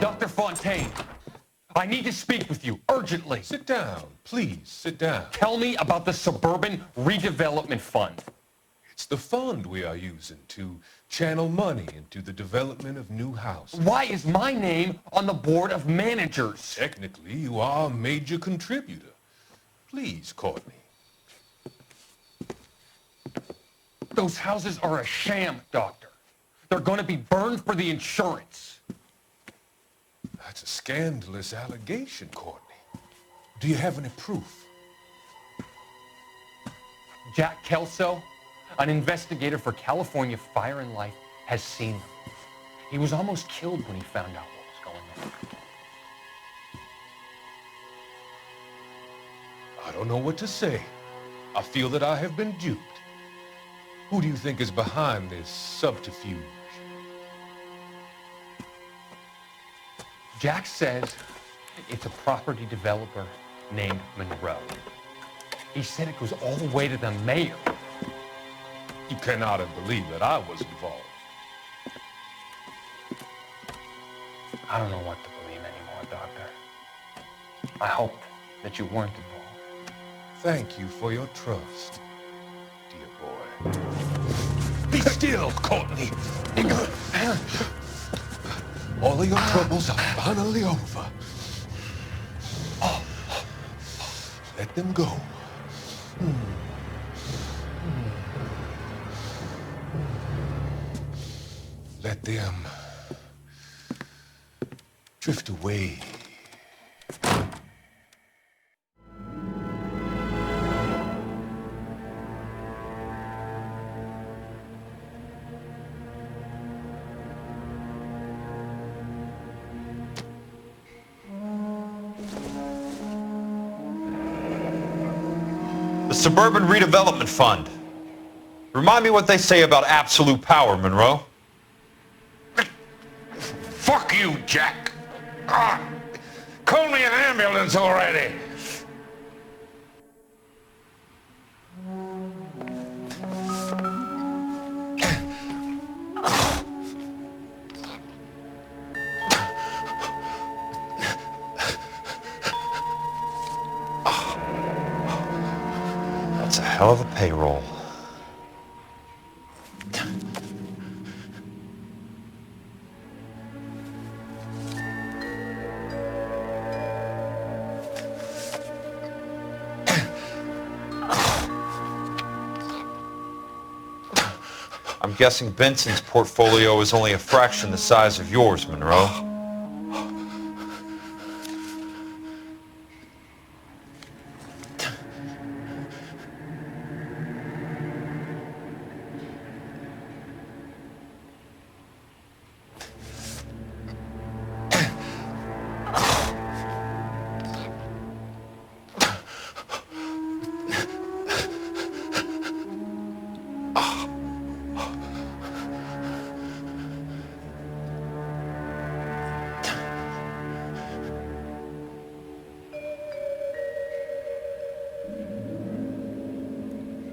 Dr. Fontaine, I need to speak with you urgently. Sit down, please, sit down. Tell me about the Suburban Redevelopment Fund. It's the fund we are using to channel money into the development of new houses. Why is my name on the board of managers? Technically, you are a major contributor. Please, Courtney. Those houses are a sham, Doctor. They're going to be burned for the insurance. That's a scandalous allegation, Courtney. Do you have any proof? Jack Kelso, an investigator for California Fire and Life, has seen them. He was almost killed when he found out what was going on. I don't know what to say. I feel that I have been duped. Who do you think is behind this subterfuge? Jack says it's a property developer named Monroe. He said it goes all the way to the mayor. You cannot have believed that I was involved. I don't know what to believe anymore, Doctor. I hoped that you weren't involved. Thank you for your trust, dear boy. Be still, Courtney. All of your troubles are finally over. Let them go. Let them drift away. The Suburban Redevelopment Fund. Remind me what they say about absolute power, Monroe. Fuck you, Jack. Call me an ambulance already. That's a hell of a payroll. I'm guessing Benson's portfolio is only a fraction the size of yours, Monroe.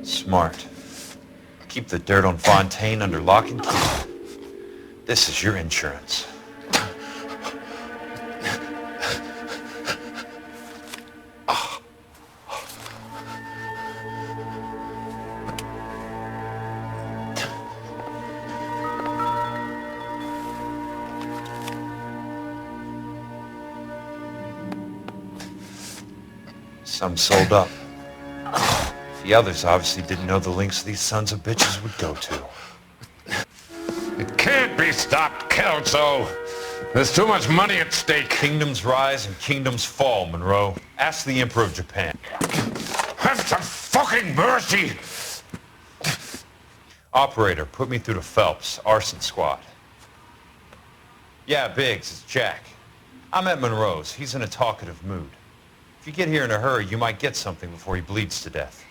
Smart. Keep the dirt on Fontaine under lock and key. This is your insurance. Some sold up. The others obviously didn't know the lengths these sons of bitches would go to. It can't be stopped, Kelso. There's too much money at stake. Kingdoms rise and kingdoms fall, Monroe. Ask the Emperor of Japan. Have some fucking mercy! Operator, put me through to Phelps, arson squad. Yeah, Biggs, it's Jack. I'm at Monroe's. He's in a talkative mood. If you get here in a hurry, you might get something before he bleeds to death.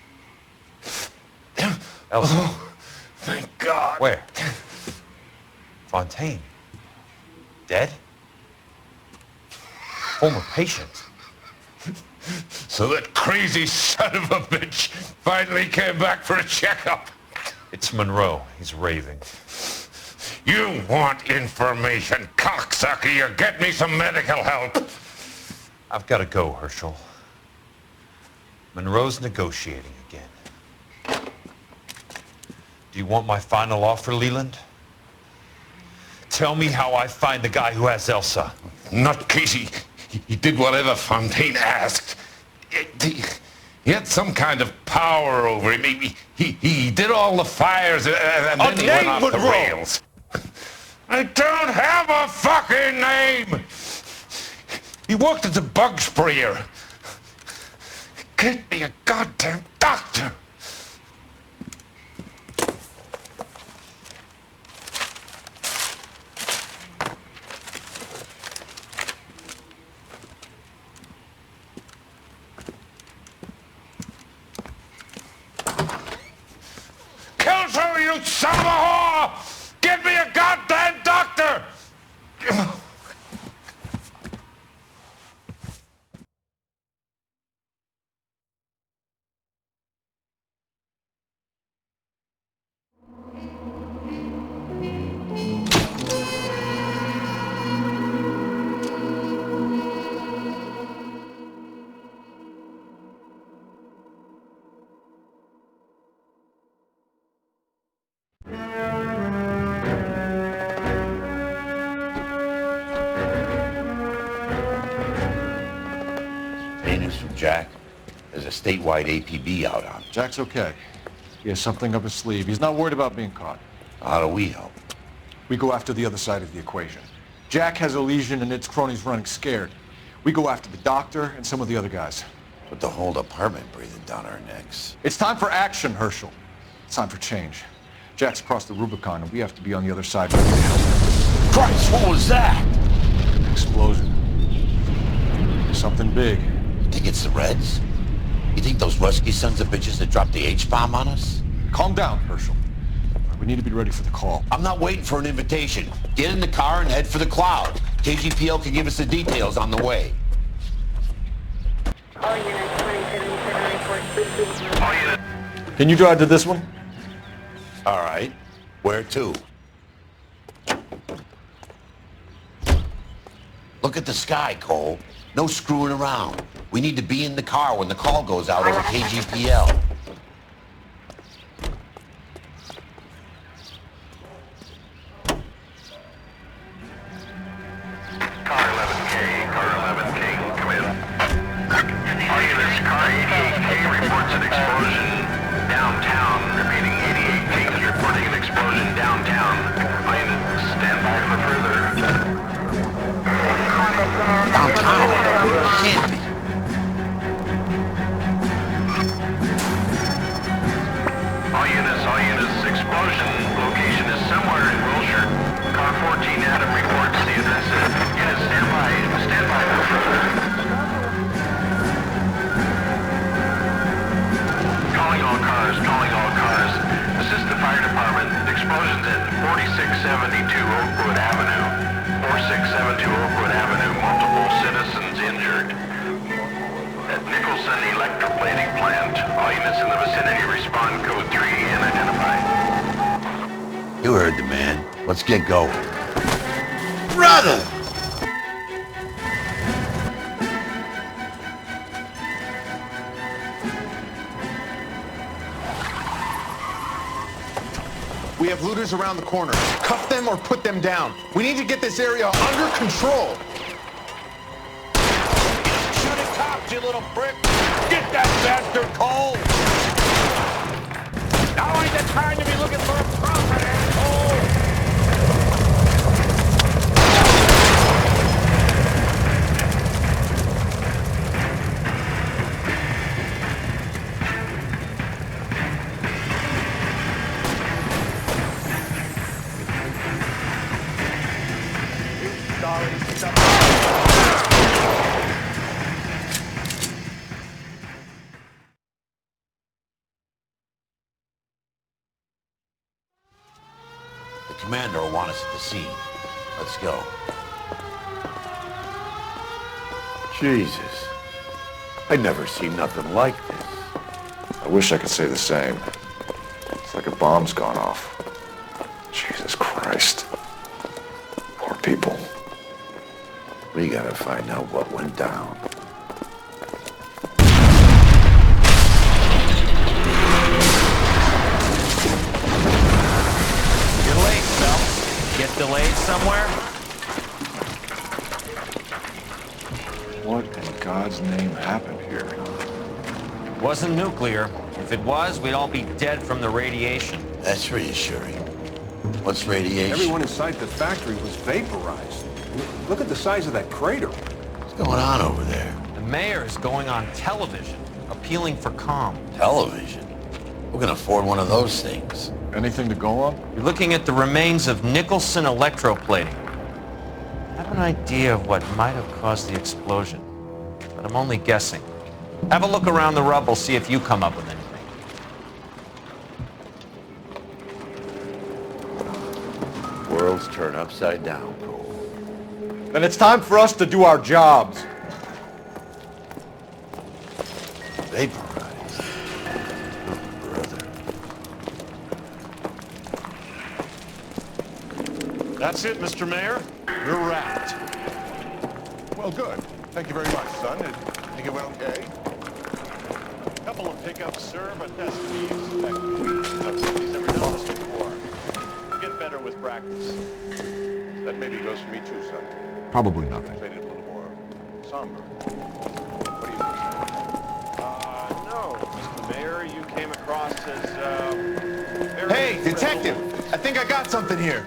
Elsa. Oh, thank God. Where? Fontaine. Dead? Former patient. So that crazy son of a bitch finally came back for a checkup. It's Monroe. He's raving. You want information, cocksucker. You get me some medical help. I've got to go, Herschel. Monroe's negotiating again. Do you want my final offer, Leland? Tell me how I find the guy who has Elsa. Nutcase, he did whatever Fontaine asked. He had some kind of power over him. He did all the fires and then he went off the rails. I don't have a fucking name! He worked as a bug sprayer. Get me a goddamn doctor! Kelso, you son of a whore! Get me a goddamn doctor! From Jack. There's a statewide APB out on him. Jack's okay. He has something up his sleeve. He's not worried about being caught. How do we help? We go after the other side of the equation. Jack has a legion and its cronies running scared. We go after the doctor and some of the other guys. With the whole department breathing down our necks. It's time for action, Herschel. It's time for change. Jack's crossed the Rubicon and we have to be on the other side. Christ, what was that? Explosion. Something big. Think it's the Reds? You think those Rusky sons of bitches that dropped the H-bomb on us? Calm down, Herschel. We need to be ready for the call. I'm not waiting for an invitation. Get in the car and head for the cloud. KGPL can give us the details on the way. All units, 2077 report. All units. Can you drive to this one? All right. Where to? Look at the sky, Cole. No screwing around. We need to be in the car when the call goes out over KGPL. Car 11K, come in. All units, car 88K reports an explosion downtown. Repeating, 88K is reporting an explosion downtown. All units, stand by for further. Downtown? Can't be. All units, explosion location is somewhere in Wilshire. Car 14 Adam reports the address. Units, stand by for further. Calling all cars. Assist the fire department. Explosions at 4672 Oakwood Avenue. 4672 Oakwood Avenue. Multiple citizens injured. At Nicholson Electroplating Plant. All units in the vicinity respond code 3 and identify. You heard the man. Let's get going. Brother! We have looters around the corner. Cuff them or put them down. We need to get this area under control. Shoot it, cops, you little prick! Get that bastard, Cole! Now ain't the time to be looking for a prophet, asshole! The commander will want us at the scene. Let's go. Jesus. I never seen nothing like this. I wish I could say the same. It's like a bomb's gone off. Jesus Christ. Poor people. We gotta find out what went down. You're late, Phelps. Get delayed somewhere? What in God's name happened here? Wasn't nuclear. If it was, we'd all be dead from the radiation. That's reassuring. What's radiation? Everyone inside the factory was vaporized. Look at the size of that crater. What's going on over there? The mayor is going on television, appealing for calm. Television? Who can afford one of those things? Anything to go on? You're looking at the remains of Nicholson electroplating. I have an idea of what might have caused the explosion, but I'm only guessing. Have a look around the rubble, see if you come up with anything. World's turned upside down, Cole. Then it's time for us to do our jobs. Vaporized. Oh, brother. That's it, Mr. Mayor. You're wrapped. Well, good. Thank you very much, son. I think it went okay. Couple of pickups, sir, but that's to be expected. Nobody's ever done this before. We'll get better with practice. That maybe goes for me too, son. Probably nothing. Made it a little more somber. What do you think? No, Mr. Mayor, you came across as, very... Hey, detective! I think I got something here.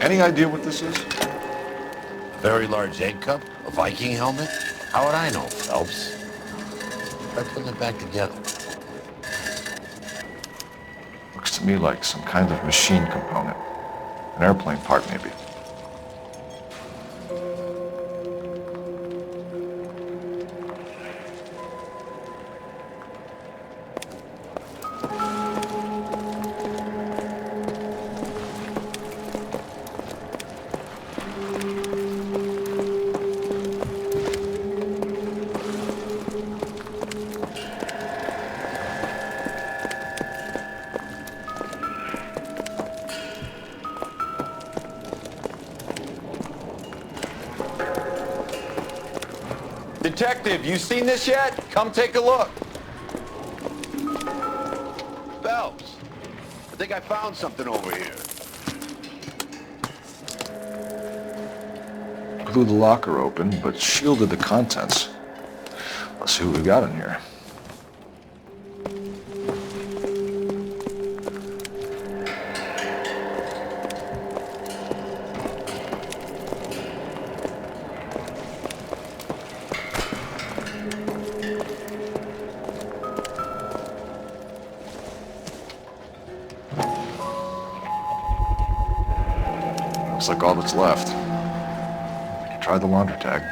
Any idea what this is? A very large egg cup? A Viking helmet? How would I know, Phelps? Try putting it back together. Looks to me like some kind of machine component. An airplane part, maybe. Detective, you seen this yet? Come take a look. Phelps, I think I found something over here. Blew the locker open, but shielded the contents. Let's see what we got in here. Looks like all that's left. Try the laundry tag.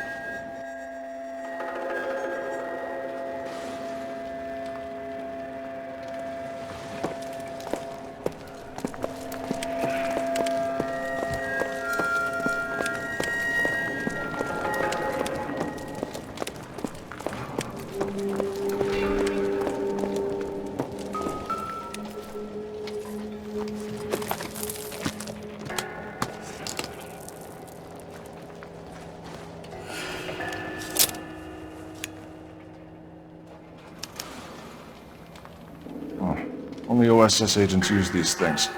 Only OSS agents use these things.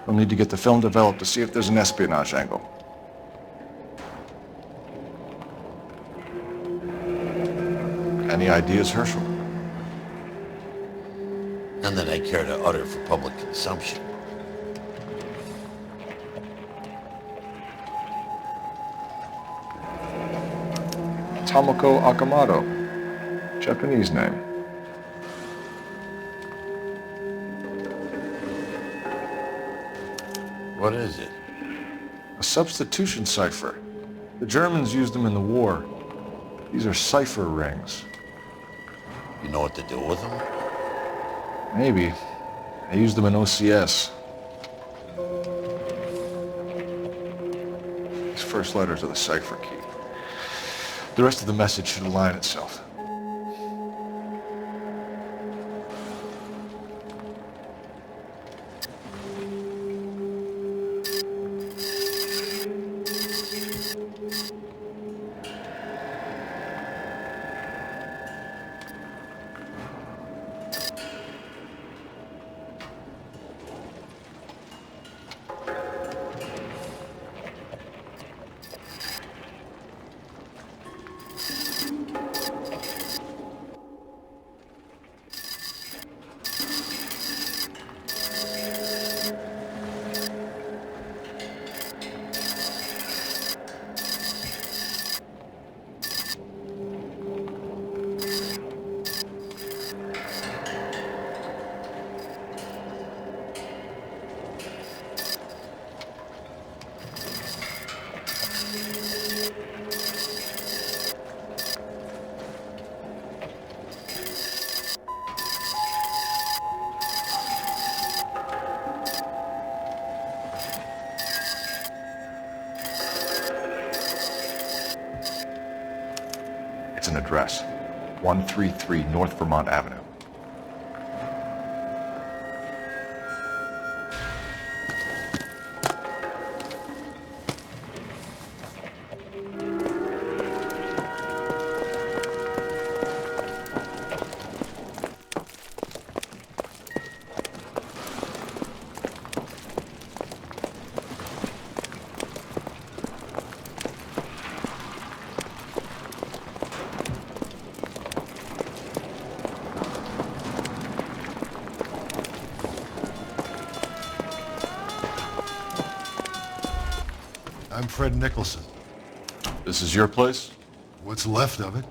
We'll need to get the film developed to see if there's an espionage angle. Any ideas, Herschel? None that I care to utter for public consumption. Tomoko Akamoto. Japanese name. What is it? A substitution cipher. The Germans used them in the war. These are cipher rings. You know what to do with them? Maybe. I used them in OCS. These first letters are the cipher key. The rest of the message should align itself. It's an address. 133 North Vermont Avenue. I'm Fred Nicholson. This is your place? What's left of it.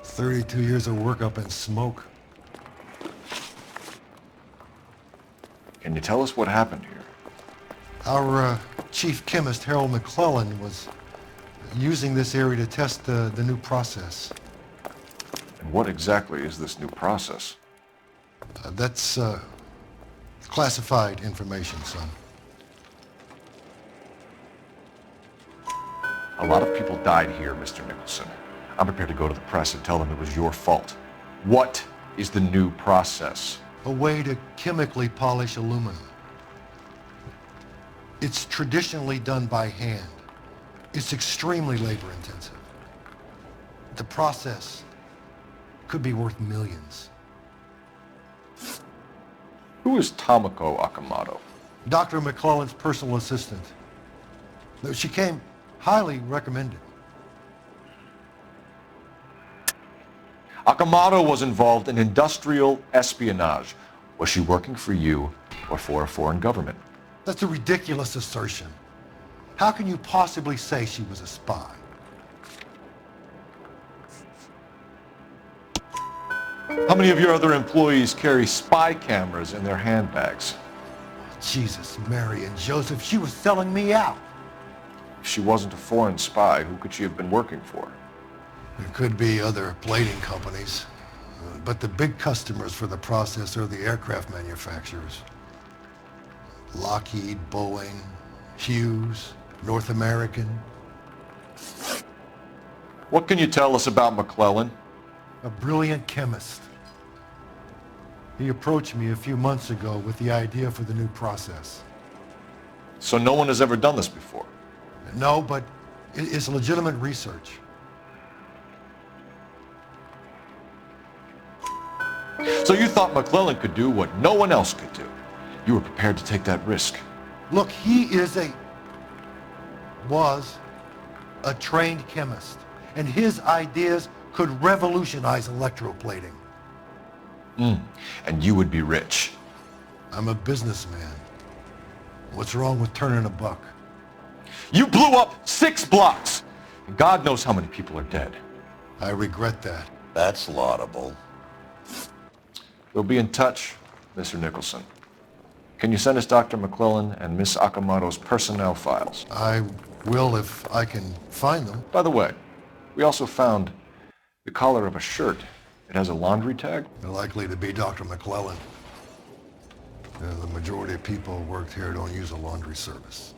32 years of work up in smoke. Can you tell us what happened here? Our chief chemist, Harold McClellan, was using this area to test the new process. And what exactly is this new process? That's classified information, son. A lot of people died here, Mr. Nicholson. I'm prepared to go to the press and tell them it was your fault. What is the new process? A way to chemically polish aluminum. It's traditionally done by hand. It's extremely labor intensive. The process could be worth millions. Who is Tomoko Akamoto? Dr. McClellan's personal assistant. She came highly recommended. Akamoto was involved in industrial espionage. Was she working for you or for a foreign government? That's a ridiculous assertion. How can you possibly say she was a spy? How many of your other employees carry spy cameras in their handbags? Jesus, Mary and Joseph, she was selling me out. If she wasn't a foreign spy, who could she have been working for? There could be other plating companies, but the big customers for the process are the aircraft manufacturers. Lockheed, Boeing, Hughes, North American. What can you tell us about McClellan? A brilliant chemist. He approached me a few months ago with the idea for the new process. So no one has ever done this before? No, but it's legitimate research. So you thought McClellan could do what no one else could do. You were prepared to take that risk. Look, he was a trained chemist, and his ideas could revolutionize electroplating. And you would be rich. I'm a businessman. What's wrong with turning a buck? You blew up 6 blocks! And God knows how many people are dead. I regret that. That's laudable. We'll be in touch, Mr. Nicholson. Can you send us Dr. McClellan and Miss Akamoto's personnel files? I will if I can find them. By the way, we also found the collar of a shirt. It has a laundry tag. They're likely to be Dr. McClellan. The majority of people who worked here don't use a laundry service.